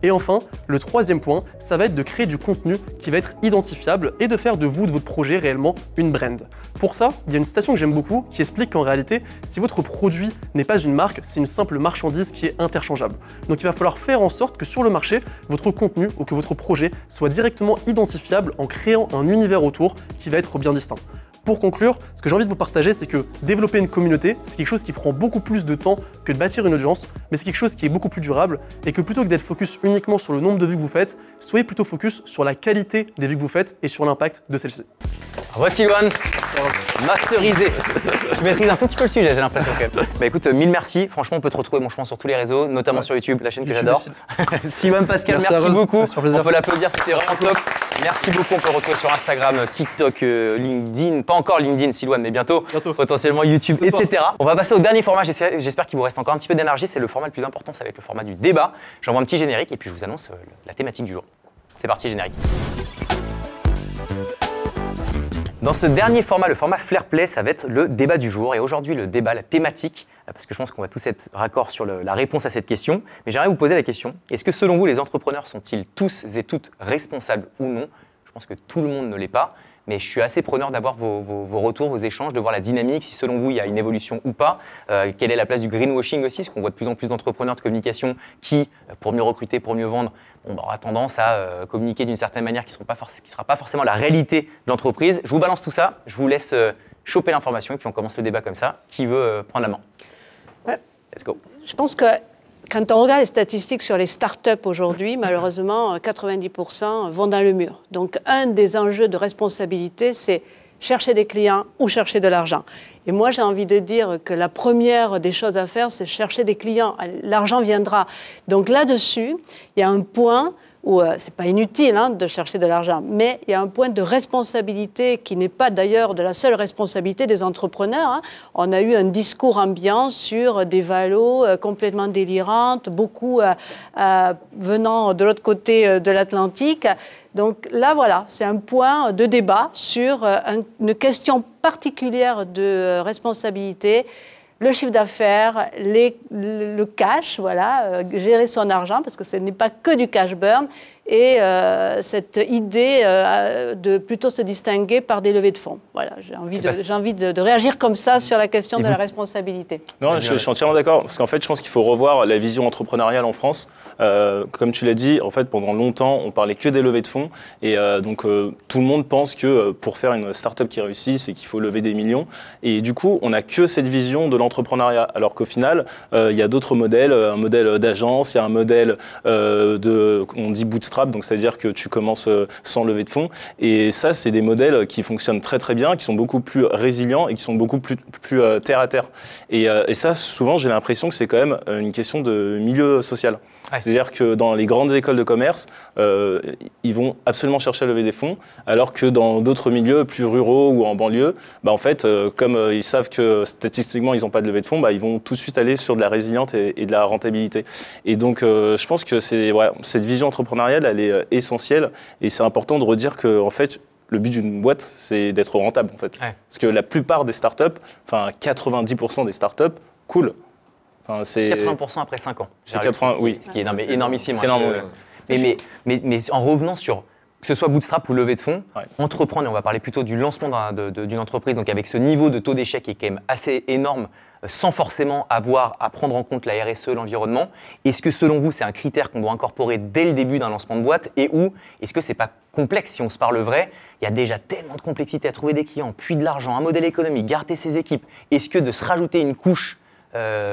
Et enfin, le troisième point, ça va être de créer du contenu qui va être identifiable et de faire de vous, de votre projet, réellement une brand. Pour ça, il y a une citation que j'aime beaucoup qui explique qu'en réalité, si votre produit n'est pas une marque, c'est une simple marchandise qui est interchangeable. Donc il va falloir faire en sorte que sur le marché, votre contenu ou que votre projet soit directement identifiable en créant un univers autour qui va être bien distinct. Pour conclure, ce que j'ai envie de vous partager, c'est que développer une communauté, c'est quelque chose qui prend beaucoup plus de temps que de bâtir une audience, mais c'est quelque chose qui est beaucoup plus durable et que plutôt que d'être focus uniquement sur le nombre de vues que vous faites, soyez plutôt focus sur la qualité des vues que vous faites et sur l'impact de celles-ci. Voici Silouane, masterisé. Tu maîtrises un tout petit peu le sujet, j'ai l'impression quand même. Bah écoute, mille merci. Franchement, on peut te retrouver sur tous les réseaux, notamment sur YouTube, la chaîne que j'adore. Silouane Pascal, merci beaucoup. On peut l'applaudir, c'était vraiment top. Merci beaucoup. On peut le retrouver sur Instagram, TikTok, LinkedIn. Pas encore LinkedIn, Silouane, mais bientôt. Potentiellement YouTube, etc. On va passer au dernier format. J'espère qu'il vous reste encore un petit peu d'énergie. C'est le format le plus important, ça va être le format du débat. J'envoie un petit générique et puis je vous annonce la thématique du jour. C'est parti, générique. Dans ce dernier format, le format Flair Play, ça va être le débat du jour. Et aujourd'hui, le débat, la thématique, parce que je pense qu'on va tous être raccord sur la réponse à cette question, mais j'aimerais vous poser la question, est-ce que selon vous, les entrepreneurs sont-ils tous et toutes responsables ou non? Je pense que tout le monde ne l'est pas, mais je suis assez preneur d'avoir vos retours, vos échanges, de voir la dynamique, si selon vous il y a une évolution ou pas, quelle est la place du greenwashing aussi, parce qu'on voit de plus en plus d'entrepreneurs de communication qui, pour mieux recruter, pour mieux vendre, aura tendance à communiquer d'une certaine manière qui ne sera pas forcément la réalité de l'entreprise. Je vous balance tout ça, je vous laisse choper l'information et puis on commence le débat comme ça. Qui veut prendre la main? Let's go. Je pense que quand on regarde les statistiques sur les startups aujourd'hui, malheureusement, 90% vont dans le mur. Donc, un des enjeux de responsabilité, c'est chercher des clients ou chercher de l'argent. Et moi, j'ai envie de dire que la première des choses à faire, c'est chercher des clients. L'argent viendra. Donc là-dessus, il y a un point où c'est pas inutile de chercher de l'argent, mais il y a un point de responsabilité qui n'est pas d'ailleurs de la seule responsabilité des entrepreneurs. On a eu un discours ambiant sur des valos complètement délirantes, beaucoup venant de l'autre côté de l'Atlantique. Donc là, voilà, c'est un point de débat sur une question particulière de responsabilité. Le chiffre d'affaires, le cash, voilà, gérer son argent, parce que ce n'est pas que du cash burn, et cette idée de plutôt se distinguer par des levées de fonds. Voilà, j'ai envie de réagir comme ça sur la question de la responsabilité. Non, je suis entièrement d'accord, parce qu'en fait, je pense qu'il faut revoir la vision entrepreneuriale en France. Comme tu l'as dit, en fait, pendant longtemps, on parlait que des levées de fonds, et donc tout le monde pense que pour faire une start-up qui réussit, c'est qu'il faut lever des millions, et du coup, on n'a que cette vision de l'entrepreneuriat, alors qu'au final, il y a d'autres modèles, un modèle d'agence, il y a un modèle on dit bootstrap, donc c'est-à-dire que tu commences sans lever de fonds, et ça, c'est des modèles qui fonctionnent très très bien, qui sont beaucoup plus résilients et qui sont beaucoup plus terre à terre. Et ça, souvent, j'ai l'impression que c'est quand même une question de milieu social. Ouais. C'est-à-dire que dans les grandes écoles de commerce, ils vont absolument chercher à lever des fonds, alors que dans d'autres milieux plus ruraux ou en banlieue, en fait, comme ils savent que statistiquement, ils n'ont pas de levée de fonds, ils vont tout de suite aller sur de la résilience et de la rentabilité. Et donc, je pense que cette vision entrepreneuriale, elle est essentielle, et c'est important de redire que, en fait, le but d'une boîte, c'est d'être rentable, en fait. Ouais. Parce que la plupart des startups, 90% des startups, cool. C'est 80% après 5 ans. C'est 80, oui. Ce qui est énormissime. C'est énorme, oui. Mais en revenant sur, que ce soit bootstrap ou levée de fonds, entreprendre, et on va parler plutôt du lancement d'une entreprise, donc avec ce niveau de taux d'échec qui est quand même assez énorme, sans forcément avoir à prendre en compte la RSE, l'environnement. Est-ce que selon vous, c'est un critère qu'on doit incorporer dès le début d'un lancement de boîte, et est-ce que c'est pas complexe si on se parle vrai? Il y a déjà tellement de complexité à trouver des clients, puis de l'argent, un modèle économique, garder ses équipes. Est-ce que de se rajouter une couche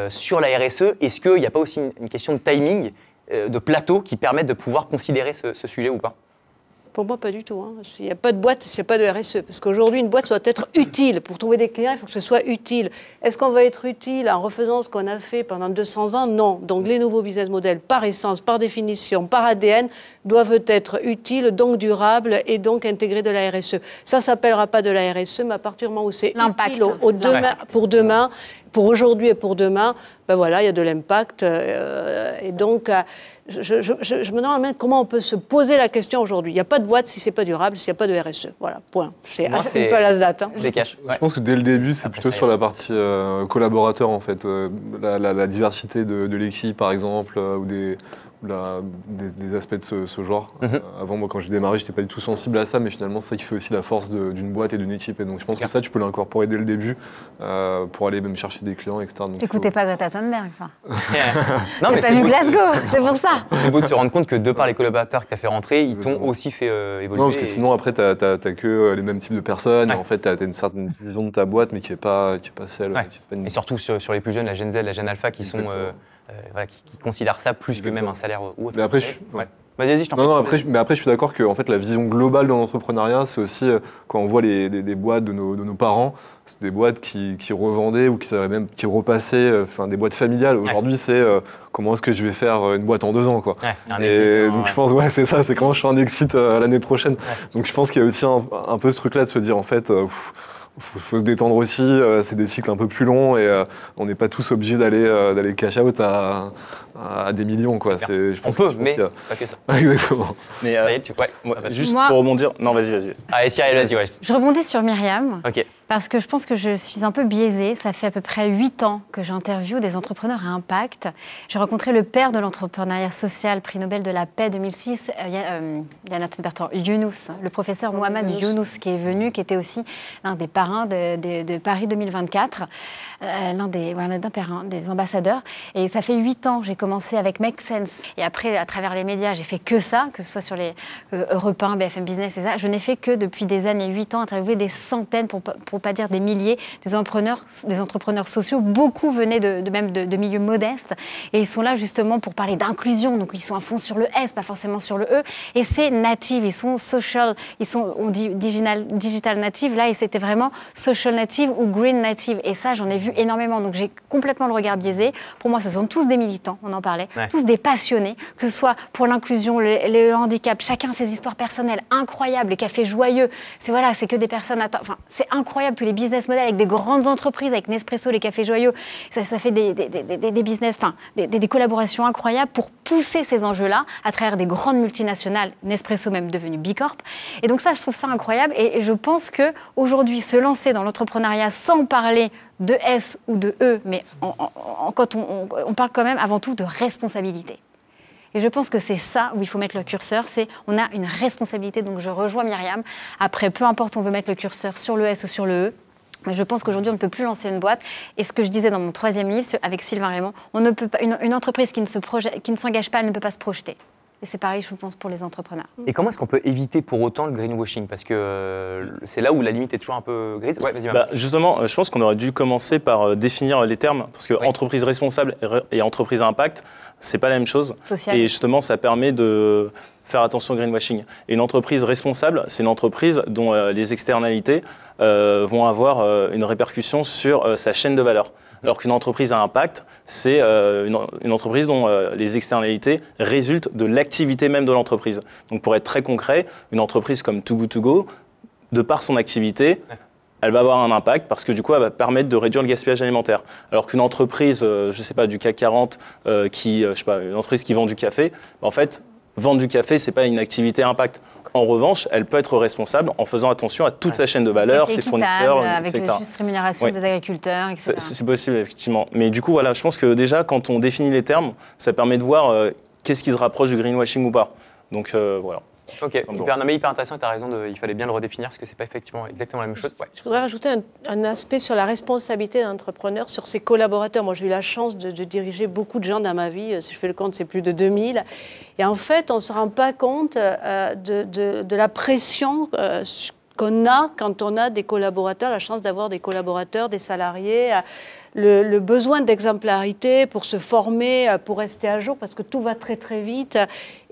sur la RSE, est-ce qu'il n'y a pas aussi une question de timing, de plateau qui permettent de pouvoir considérer ce sujet ou pas? Pour moi, pas du tout. Il n'y a pas de boîte s'il n'y a pas de RSE. Parce qu'aujourd'hui, une boîte doit être utile. Pour trouver des clients, il faut que ce soit utile. Est-ce qu'on va être utile en refaisant ce qu'on a fait pendant 200 ans? Non. Donc les nouveaux business models, par essence, par définition, par ADN, doivent être utiles, donc durables et donc intégrer de la RSE. Ça ne s'appellera pas de la RSE, mais à partir du moment où c'est utile pour demain, pour aujourd'hui et pour demain, voilà, il y a de l'impact. Et donc, je me demande même comment on peut se poser la question aujourd'hui. Il n'y a pas de boîte si ce n'est pas durable, s'il n'y a pas de RSE. Voilà, point. C'est un peu à la date. Je pense que dès le début, c'est plutôt sur la partie collaborateur, en fait. La diversité de l'équipe, par exemple, ou des aspects de ce genre. Avant, moi, quand j'ai démarré, je n'étais pas du tout sensible à ça, mais finalement, c'est ça qui fait aussi la force d'une boîte et d'une équipe. Et donc, je pense que ça, tu peux l'incorporer dès le début pour aller même chercher des clients, etc. T'écoutais pas Greta Thunberg, ça? Non, mais t'as vu Glasgow, c'est pour ça. C'est beau de se rendre compte que de par les collaborateurs que tu as fait rentrer, ils t'ont aussi fait évoluer. Non, parce que sinon, après, tu n'as que les mêmes types de personnes. Ouais. Et en fait, tu as une certaine vision de ta boîte, mais qui n'est pas celle. Ouais. Et surtout sur les plus jeunes, la Gen Z, la Gen Alpha, qui sont. Qui considèrent ça plus que même un salaire ou autre. Mais après, Vas-y, je t'en prie. Mais après, je suis d'accord que en fait, la vision globale de l'entrepreneuriat, c'est aussi quand on voit des boîtes de nos parents, c'est des boîtes qui revendaient ou qui repassaient, des boîtes familiales. Aujourd'hui, c'est comment est-ce que je vais faire une boîte en 2 ans, quoi. Et donc, je pense, c'est ça, c'est comment je fais un exit l'année prochaine. Donc, je pense qu'il y a aussi un peu ce truc-là de se dire, en fait, faut se détendre aussi, c'est des cycles un peu plus longs et on n'est pas tous obligés d'aller cash out à à des millions, quoi. Je pense mais c'est pas que ça. Exactement. Mais Ça y est, juste Moi- pour rebondir. Non, vas-y. Allez, Cyril, vas-y, ouais. Je rebondis sur Myriam. Ok. Parce que je pense que je suis un peu biaisée. Ça fait à peu près 8 ans que j'interviewe des entrepreneurs à impact. J'ai rencontré le père de l'entrepreneuriat social, prix Nobel de la paix 2006, Yana Bertrand Younous, le professeur Mohamed Younous, qui est venu, qui était aussi l'un des parrains de Paris 2024, l'un des ambassadeurs. Et ça fait 8 ans, j'ai commencé avec Make Sense. Et après, à travers les médias, j'ai fait que ça, que ce soit sur les Europe 1, BFM Business et ça. Je n'ai fait que depuis des années, 8 ans, interviewer des centaines, pour pas dire des milliers, des entrepreneurs sociaux. Beaucoup venaient de milieux modestes et ils sont là justement pour parler d'inclusion. Donc ils sont à fond sur le S, pas forcément sur le E. Et c'est native, ils sont social, on dit digital native là, et c'était vraiment social native ou green native. Et ça, j'en ai vu énormément. Donc j'ai complètement le regard biaisé. Pour moi, ce sont tous des militants, on en parlait, tous des passionnés, que ce soit pour l'inclusion, le handicap, chacun ses histoires personnelles incroyables, les cafés joyeux. C'est que des personnes c'est incroyable, tous les business models avec des grandes entreprises, avec Nespresso, les cafés joyeux. Ça fait des business, des collaborations incroyables pour pousser ces enjeux-là à travers des grandes multinationales, Nespresso même devenu B Corp. Et donc ça, je trouve ça incroyable. Et je pense qu'aujourd'hui, se lancer dans l'entrepreneuriat sans parler de S ou de E, mais quand on parle quand même avant tout de responsabilité. Et je pense que c'est ça où il faut mettre le curseur, on a une responsabilité, donc je rejoins Myriam. Après, peu importe, on veut mettre le curseur sur le S ou sur le E, mais je pense qu'aujourd'hui, on ne peut plus lancer une boîte. Et ce que je disais dans mon 3e livre, avec Sylvain Raymond, on ne peut pas, une entreprise qui ne s'engage pas, elle ne peut pas se projeter. Et c'est pareil, je pense, pour les entrepreneurs. Et comment est-ce qu'on peut éviter pour autant le greenwashing? Parce que c'est là où la limite est toujours un peu grise. Ouais, vas-y. Justement, je pense qu'on aurait dû commencer par définir les termes, parce que entreprise responsable et entreprise à impact, c'est pas la même chose. Social. Et justement, ça permet de faire attention au greenwashing. Et une entreprise responsable, c'est une entreprise dont les externalités vont avoir une répercussion sur sa chaîne de valeur. Alors qu'une entreprise à impact, c'est une entreprise dont les externalités résultent de l'activité même de l'entreprise. Donc pour être très concret, une entreprise comme Too Good To Go, de par son activité, elle va avoir un impact parce que du coup, elle va permettre de réduire le gaspillage alimentaire. Alors qu'une entreprise, je sais pas, du CAC 40, une entreprise qui vend du café, en fait, vendre du café, c'est pas une activité à impact. En revanche, elle peut être responsable en faisant attention à toute sa chaîne de valeur, ses fournisseurs, avec etc. Avec la juste rémunération des agriculteurs, etc. C'est possible, effectivement. Mais du coup, voilà, je pense que déjà, quand on définit les termes, ça permet de voir qu'est-ce qui se rapproche du greenwashing ou pas. Donc, voilà. Ok, hyper intéressant, tu as raison, il fallait bien le redéfinir parce que c'est pas effectivement exactement la même chose. Ouais. Je voudrais rajouter un aspect sur la responsabilité d'un entrepreneur, sur ses collaborateurs. Moi, j'ai eu la chance de diriger beaucoup de gens dans ma vie. Si je fais le compte, c'est plus de 2000. Et en fait, on ne se rend pas compte de la pression qu'on a quand on a des collaborateurs, la chance d'avoir des collaborateurs, des salariés, le besoin d'exemplarité pour se former, pour rester à jour, parce que tout va très très vite,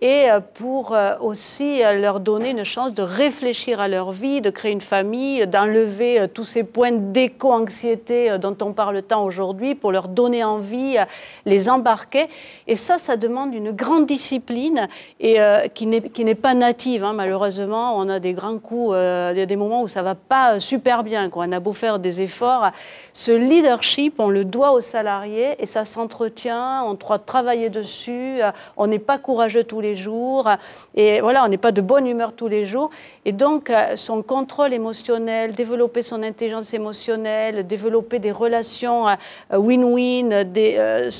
et pour aussi leur donner une chance de réfléchir à leur vie, de créer une famille, d'enlever tous ces points d'éco-anxiété dont on parle tant aujourd'hui, pour leur donner envie, les embarquer. Et ça demande une grande discipline et qui n'est pas native. Hein. Malheureusement, on a des grands coups, il y a des moments où ça ne va pas super bien, quoi. On a beau faire des efforts. Ce leadership, on le doit aux salariés et ça s'entretient, on doit travailler dessus, on n'est pas courageux tous les jours et voilà, on n'est pas de bonne humeur tous les jours. Et donc, son contrôle émotionnel, développer son intelligence émotionnelle, développer des relations win-win,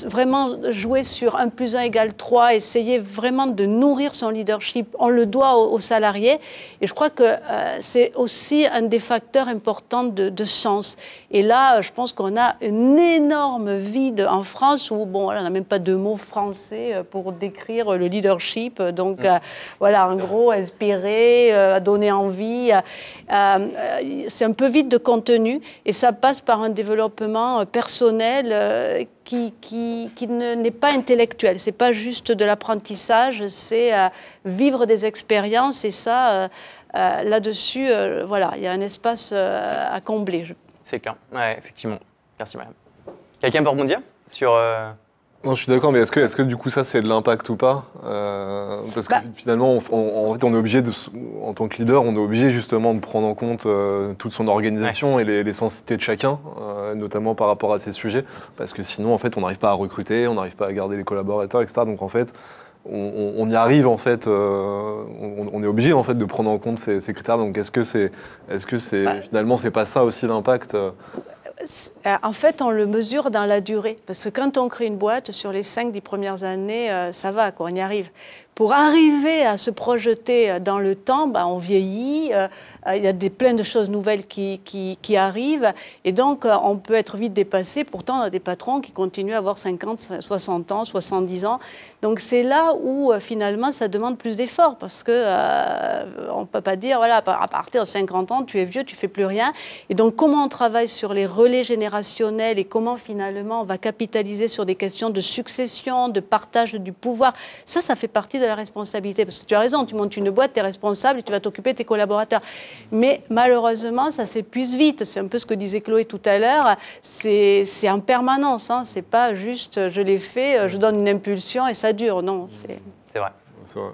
vraiment jouer sur 1 + 1 = 3, essayer vraiment de nourrir son leadership, on le doit aux salariés. Et je crois que c'est aussi un des facteurs importants de sens. Et là, je pense qu'on a un énorme vide en France où, bon, on n'a même pas de mots français pour décrire le leadership. Donc, voilà, en gros, inspirer, donner envie. C'est un peu vide de contenu et ça passe par un développement personnel qui n'est pas intellectuel. C'est pas juste de l'apprentissage, c'est vivre des expériences et ça, là-dessus, voilà, il y a un espace à combler. C'est clair, ouais, effectivement. Merci, madame. Quelqu'un peut rebondir sur... Non, je suis d'accord, mais est-ce que du coup ça c'est de l'impact ou pas Parce que finalement, en fait, on est obligé en tant que leader, on est obligé justement de prendre en compte toute son organisation et les sensibilités de chacun. notamment par rapport à ces sujets, parce que sinon, en fait, on n'arrive pas à recruter, on n'arrive pas à garder les collaborateurs, etc. Donc, en fait, on y arrive, en fait, on est obligé, en fait, de prendre en compte ces critères. Donc, est-ce que finalement, c'est pas ça aussi l'impact En fait, on le mesure dans la durée. Parce que quand on crée une boîte, sur les 5-10 premières années, ça va, quoi, on y arrive. Pour arriver à se projeter dans le temps, on vieillit, il y a plein de choses nouvelles qui arrivent. Et donc, on peut être vite dépassé. Pourtant, on a des patrons qui continuent à avoir 50, 60 ans, 70 ans. Donc, c'est là où, finalement, ça demande plus d'efforts. Parce qu'on ne peut pas dire, voilà, à partir de 50 ans, tu es vieux, tu ne fais plus rien. Et donc, comment on travaille sur les relais générationnels et comment, finalement, on va capitaliser sur des questions de succession, de partage du pouvoir. Ça fait partie de la responsabilité. Parce que tu as raison, tu montes une boîte, tu es responsable et tu vas t'occuper de tes collaborateurs. Mais malheureusement, ça s'épuise vite. C'est un peu ce que disait Chloé tout à l'heure. C'est en permanence. Hein. C'est pas juste je l'ai fait, je donne une impulsion et ça dure. Non, c'est vrai. C'est vrai.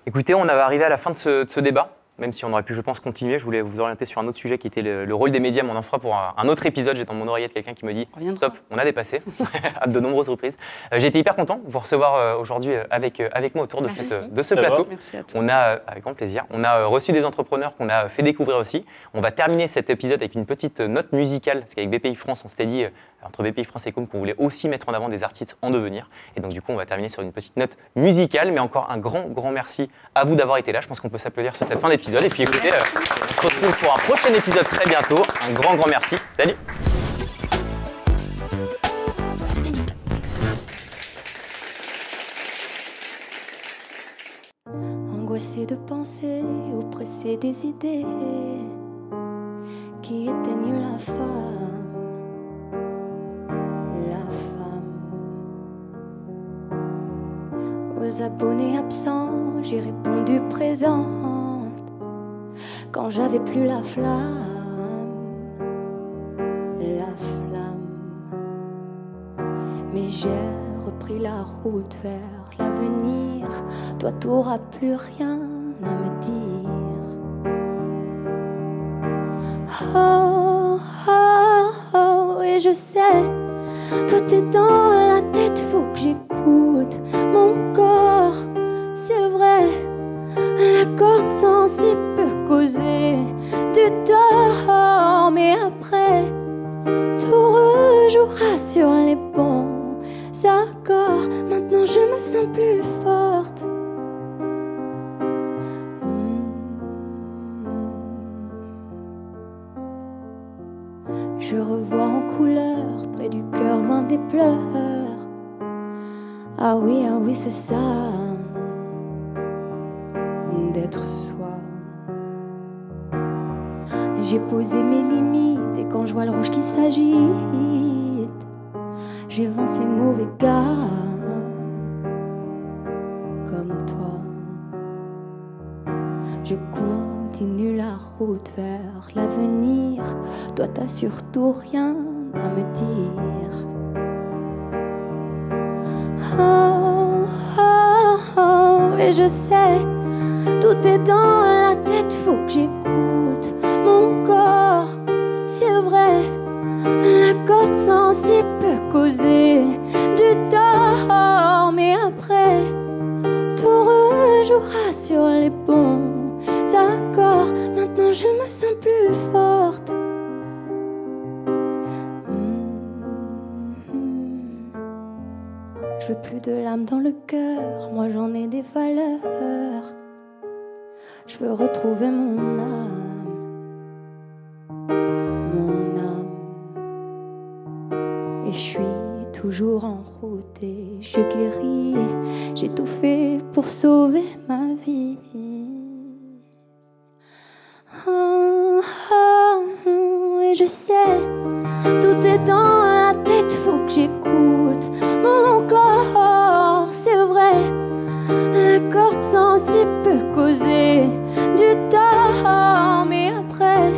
Écoutez, on avait arrivé à la fin de ce débat. Même si on aurait pu, je pense, continuer, je voulais vous orienter sur un autre sujet qui était le rôle des médias, mais on en fera pour un autre épisode. J'ai dans mon oreillette quelqu'un qui me dit « Stop, on a dépassé » à de nombreuses reprises. J'ai été hyper content de vous recevoir aujourd'hui avec moi autour de ce plateau. Merci à toi. On a, avec grand plaisir, on a reçu des entrepreneurs qu'on a fait découvrir aussi. On va terminer cet épisode avec une petite note musicale, parce qu'avec BPI France, on s'était dit, entre BPI France et Com, qu'on voulait aussi mettre en avant des artistes en devenir. Et donc du coup, on va terminer sur une petite note musicale, mais encore un grand merci à vous d'avoir été là. Je pense qu'on peut s'applaudir sur cette fin d'épisode. Et puis écoutez, on se retrouve pour un prochain épisode très bientôt. Un grand merci. Salut! Angoissé de penser, oppressé des idées qui éteignent la femme. Aux abonnés absents, j'ai répondu présente quand j'avais plus la flamme. Mais j'ai repris la route vers l'avenir. Toi, t'auras plus rien à me dire. Oh, et je sais, tout est dans la tête, faut que j'écoute mon corps. C'est vrai, la corde sensible peut causer du tort, mais après, tout rejouera sur les bons accords. Maintenant, je me sens plus forte. Je revois en couleur, près du cœur, loin des pleurs. Ah oui, c'est ça, d'être soi. J'ai posé mes limites et quand je vois le rouge qui s'agite, j'évance les mauvais gars comme toi. Je continue la route vers l'avenir. Toi, t'as surtout rien à me dire. Et je sais, tout est dans la tête, faut que j'écoute mon corps. C'est vrai, la corde sensible peut causer du tort, mais après, tout rejouera sur les bons accords. Maintenant, je me sens plus forte. Je veux plus de l'âme dans le cœur, moi j'en ai des valeurs. Je veux retrouver mon âme, et je suis toujours en route et je guéris. J'ai tout fait pour sauver ma vie. Et je sais, tout est dans la tête, faut que j'écoute mon corps. C'est vrai, la corde sensible peut causer du tort, mais après,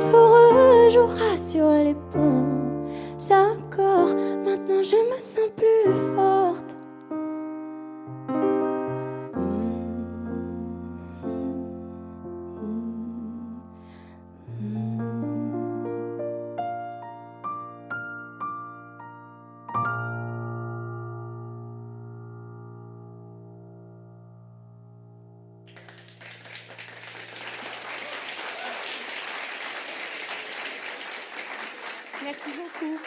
tout rejouera sur les bons accords. Maintenant, je me sens plus forte. Merci beaucoup.